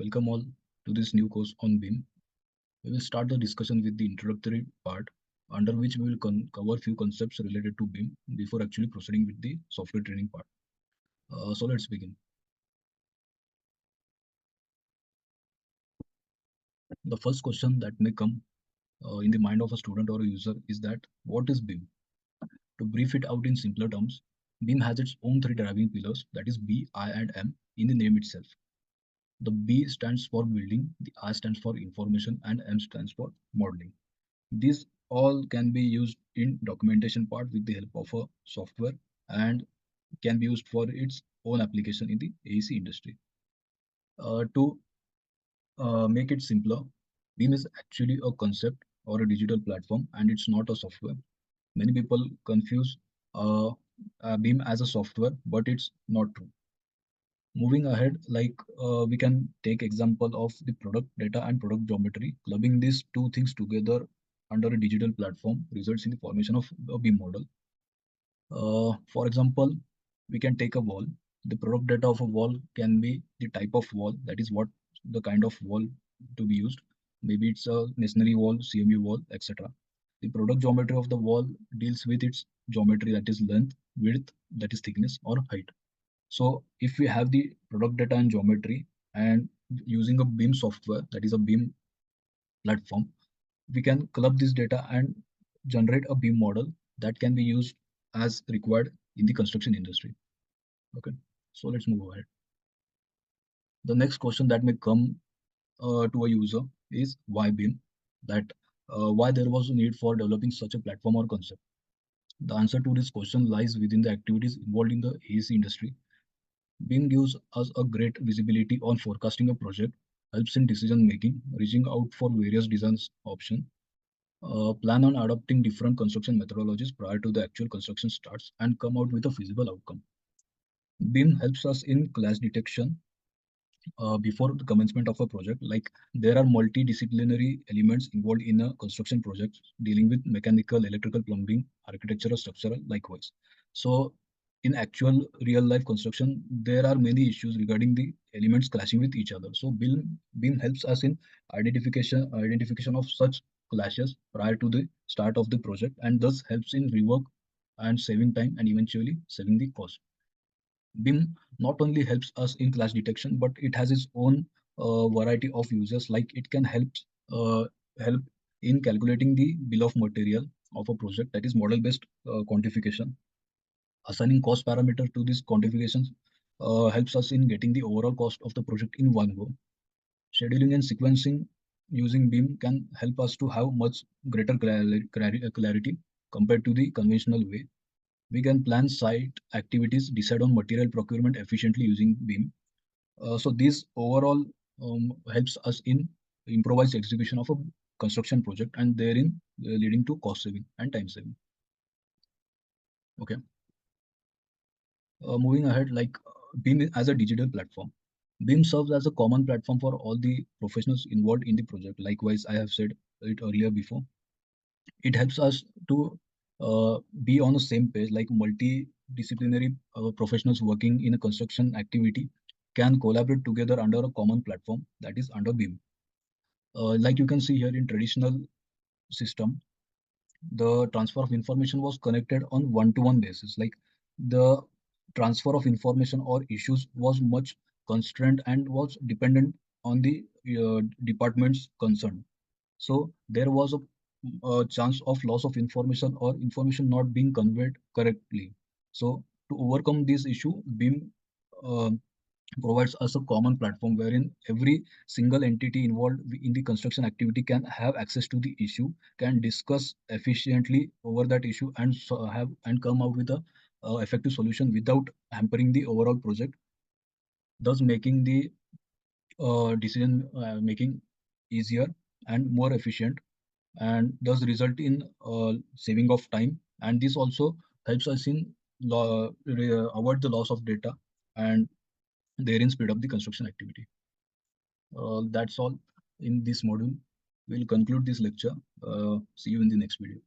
Welcome all to this new course on BIM. We will start the discussion with the introductory part, under which we will cover few concepts related to BIM before actually proceeding with the software training part. So let's begin. The first question that may come in the mind of a student or a user is that what is BIM? To brief it out in simpler terms, BIM has its own three driving pillars, that is B, I, and M in the name itself. The B stands for building, the I stands for information, and M stands for modeling. These all can be used in documentation part with the help of a software and can be used for its own application in the AEC industry. To make it simpler, BIM is actually a concept or a digital platform and it's not a software. Many people confuse uh, BIM as a software, but it's not true. Moving ahead, we can take example of the product data and product geometry. Clubbing these two things together under a digital platform results in the formation of a BIM model. For example, we can take a wall. The product data of a wall can be the type of wall, that is what the kind of wall to be used. Maybe it's a masonry wall, CMU wall, etc. The product geometry of the wall deals with its geometry, that is length, width, that is thickness, or height. So if we have the product data and geometry and using a BIM software, that is a BIM platform, we can club this data and generate a BIM model that can be used as required in the construction industry. Okay, so let's move ahead. The next question that may come to a user is why BIM? That why there was a need for developing such a platform or concept? The answer to this question lies within the activities involved in the AEC industry. BIM gives us a great visibility on forecasting a project, helps in decision making, reaching out for various design options, plan on adopting different construction methodologies prior to the actual construction starts, and come out with a feasible outcome. BIM helps us in clash detection before the commencement of a project. Like there are multidisciplinary elements involved in a construction project dealing with mechanical, electrical, plumbing, architectural, structural, likewise. So in actual real life construction, there are many issues regarding the elements clashing with each other. So BIM helps us in identification of such clashes prior to the start of the project and thus helps in rework and saving time and eventually saving the cost. BIM not only helps us in clash detection, but it has its own variety of uses. Like it can uh, help in calculating the bill of material of a project, that is model-based quantification. Assigning cost parameter to these quantifications helps us in getting the overall cost of the project in one go. Scheduling and sequencing using BIM can help us to have much greater clarity compared to the conventional way. We can plan site activities, decide on material procurement efficiently using BIM. So this overall helps us in improvised execution of a construction project and therein leading to cost saving and time saving. Okay. Moving ahead, BIM as a digital platform. BIM serves as a common platform for all the professionals involved in the project. Likewise, I have said it earlier before. It helps us to be on the same page, like multidisciplinary professionals working in a construction activity can collaborate together under a common platform, that is under BIM. Like you can see here in traditional system, the transfer of information was connected on one-to-one basis. Like the transfer of information or issues was much constrained and was dependent on the departments concerned. So there was a chance of loss of information or information not being conveyed correctly. So to overcome this issue, BIM uh, provides us a common platform wherein every single entity involved in the construction activity can have access to the issue, can discuss efficiently over that issue, and have and come out with a effective solution without hampering the overall project, thus making the decision making easier and more efficient, and thus result in saving of time. And this also helps us in avoid the loss of data and therein speed up the construction activity. That's all in this module. We'll conclude this lecture. See you in the next video.